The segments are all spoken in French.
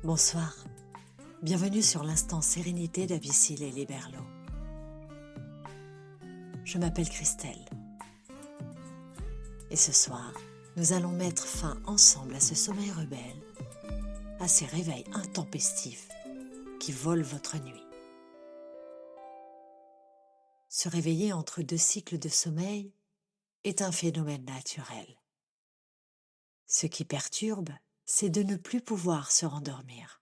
Bonsoir, bienvenue sur l'instant sérénité d'Abyssile et Liberlo. Je m'appelle Christelle et ce soir, nous allons mettre fin ensemble à ce sommeil rebelle, à ces réveils intempestifs qui volent votre nuit. Se réveiller entre deux cycles de sommeil est un phénomène naturel. Ce qui perturbe, c'est de ne plus pouvoir se rendormir.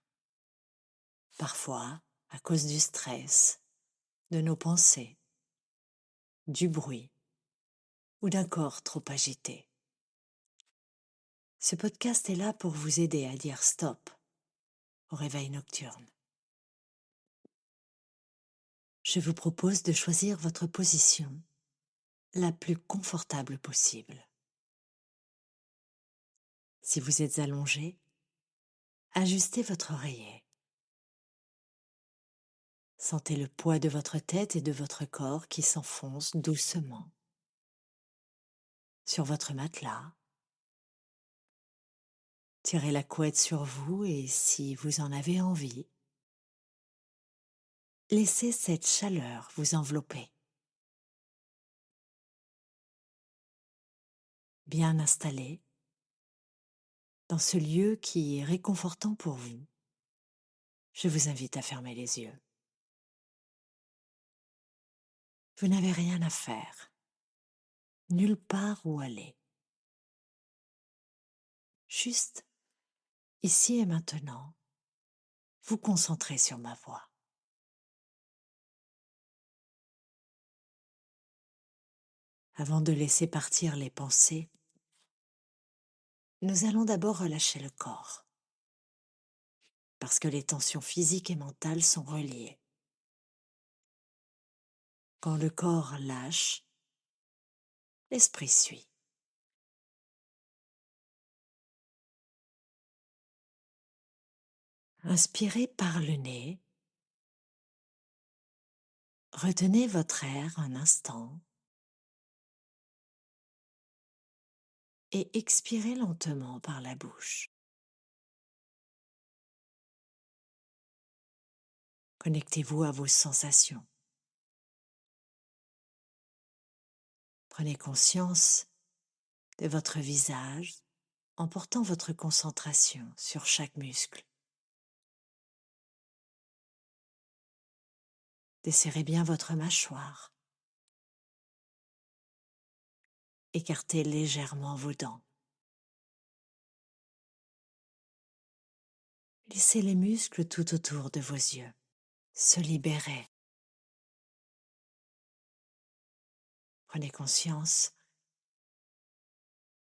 Parfois, à cause du stress, de nos pensées, du bruit ou d'un corps trop agité. Ce podcast est là pour vous aider à dire stop au réveil nocturne. Je vous propose de choisir votre position la plus confortable possible. Si vous êtes allongé, ajustez votre oreiller. Sentez le poids de votre tête et de votre corps qui s'enfonce doucement sur votre matelas. Tirez la couette sur vous et si vous en avez envie, laissez cette chaleur vous envelopper. Bien installé dans ce lieu qui est réconfortant pour vous, je vous invite à fermer les yeux. Vous n'avez rien à faire, nulle part où aller. Juste, ici et maintenant, vous concentrez sur ma voix. Avant de laisser partir les pensées, nous allons d'abord relâcher le corps, parce que les tensions physiques et mentales sont reliées. Quand le corps lâche, l'esprit suit. Inspirez par le nez, retenez votre air un instant et expirez lentement par la bouche. Connectez-vous à vos sensations. Prenez conscience de votre visage en portant votre concentration sur chaque muscle. Desserrez bien votre mâchoire. Écartez légèrement vos dents. Laissez les muscles tout autour de vos yeux se libérer. Prenez conscience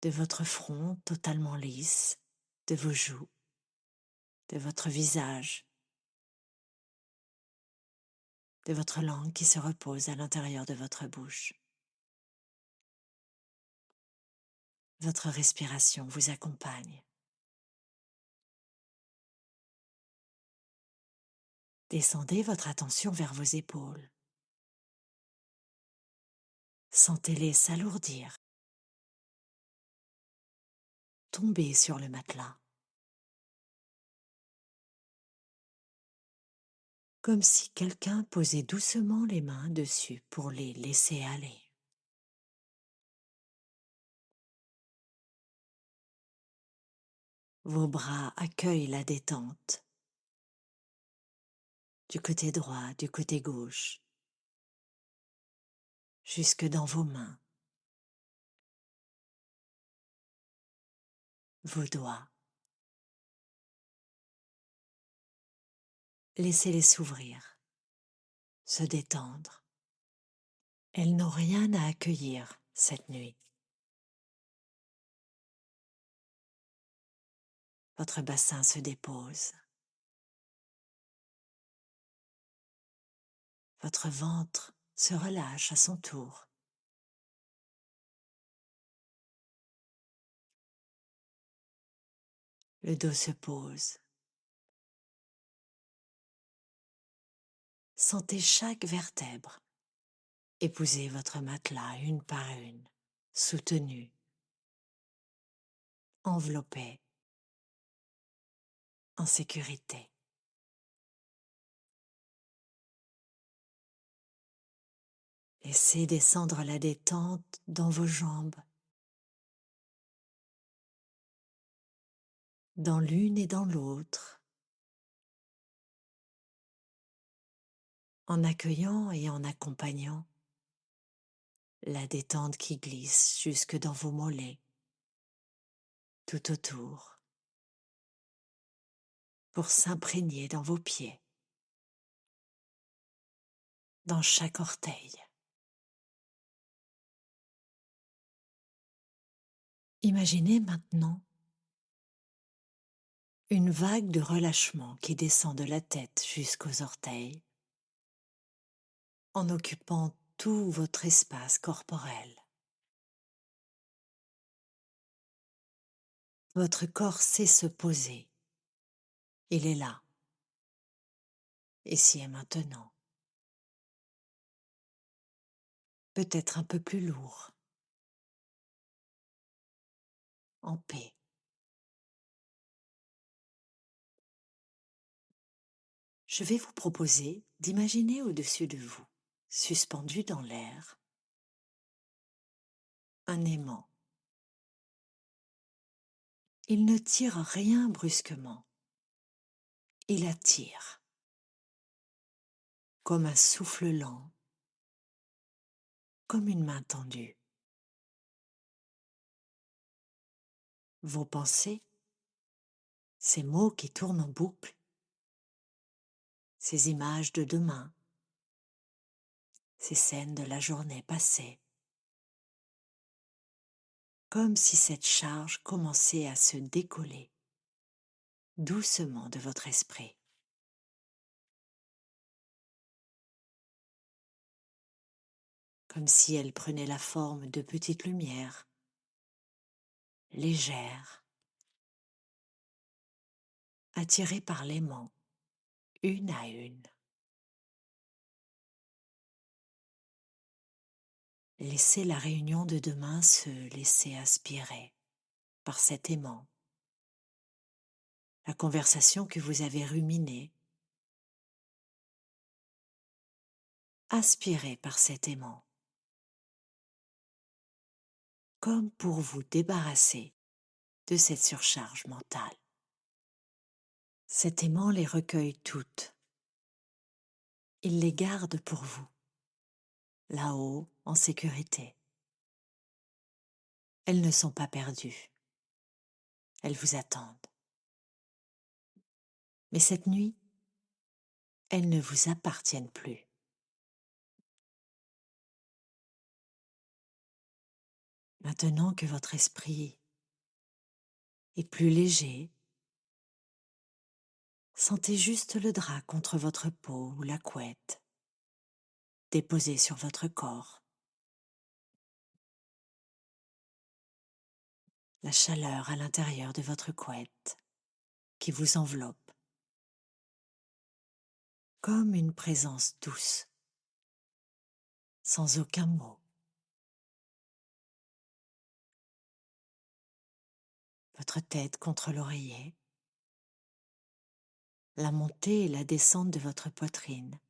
de votre front totalement lisse, de vos joues, de votre visage, de votre langue qui se repose à l'intérieur de votre bouche. Votre respiration vous accompagne. Descendez votre attention vers vos épaules. Sentez-les s'alourdir. Tombez sur le matelas. Comme si quelqu'un posait doucement les mains dessus pour les laisser aller. Vos bras accueillent la détente. Du côté droit, du côté gauche, jusque dans vos mains, vos doigts. Laissez-les s'ouvrir, se détendre. Elles n'ont rien à accueillir cette nuit. Votre bassin se dépose. Votre ventre se relâche à son tour. Le dos se pose. Sentez chaque vertèbre épouser votre matelas une par une, soutenue, enveloppée. en sécurité. Laissez descendre la détente dans vos jambes, dans l'une et dans l'autre, en accueillant et en accompagnant la détente qui glisse jusque dans vos mollets, tout autour, pour s'imprégner dans vos pieds, dans chaque orteil. Imaginez maintenant une vague de relâchement qui descend de la tête jusqu'aux orteils, en occupant tout votre espace corporel. Votre corps sait se poser. Il est là, ici et maintenant. Peut-être un peu plus lourd, en paix. Je vais vous proposer d'imaginer au-dessus de vous, suspendu dans l'air, un aimant. Il ne tire rien brusquement. Il attire, comme un souffle lent, comme une main tendue. Vos pensées, ces mots qui tournent en boucle, ces images de demain, ces scènes de la journée passée, comme si cette charge commençait à se décoller doucement de votre esprit. Comme si elle prenait la forme de petites lumières, légères, attirées par l'aimant, une à une. Laissez la réunion de demain se laisser aspirer par cet aimant, la conversation que vous avez ruminée, aspirée par cet aimant, comme pour vous débarrasser de cette surcharge mentale. Cet aimant les recueille toutes. Il les garde pour vous, là-haut, en sécurité. Elles ne sont pas perdues. Elles vous attendent. Mais cette nuit, elles ne vous appartiennent plus. Maintenant que votre esprit est plus léger, sentez juste le drap contre votre peau ou la couette, déposée sur votre corps. La chaleur à l'intérieur de votre couette qui vous enveloppe, comme une présence douce, sans aucun mot. Votre tête contre l'oreiller, la montée et la descente de votre poitrine,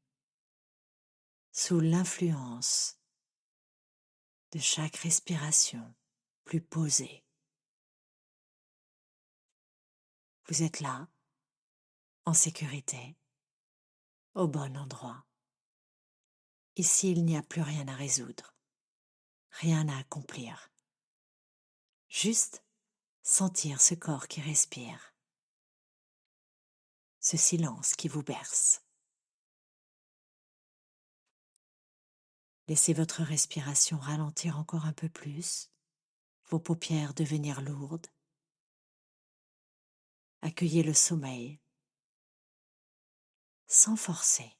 sous l'influence de chaque respiration plus posée. Vous êtes là, en sécurité, au bon endroit. Ici, il n'y a plus rien à résoudre, rien à accomplir. Juste sentir ce corps qui respire, ce silence qui vous berce. Laissez votre respiration ralentir encore un peu plus, vos paupières devenir lourdes. Accueillez le sommeil, sans forcer,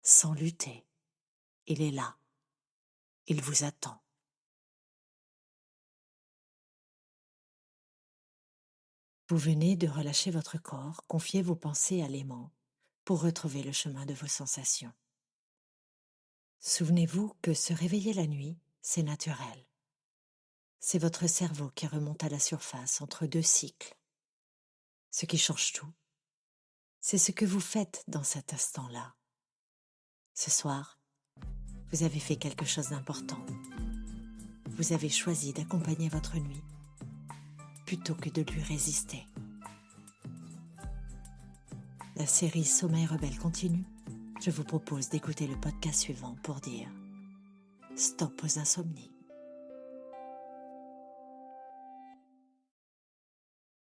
sans lutter. Il est là, il vous attend. Vous venez de relâcher votre corps, confiez vos pensées à l'aimant pour retrouver le chemin de vos sensations. Souvenez-vous que se réveiller la nuit, c'est naturel. C'est votre cerveau qui remonte à la surface entre deux cycles. Ce qui change tout, c'est ce que vous faites dans cet instant-là. Ce soir, vous avez fait quelque chose d'important. Vous avez choisi d'accompagner votre nuit plutôt que de lui résister. La série Sommeil rebelle continue. Je vous propose d'écouter le podcast suivant pour dire stop aux insomnies.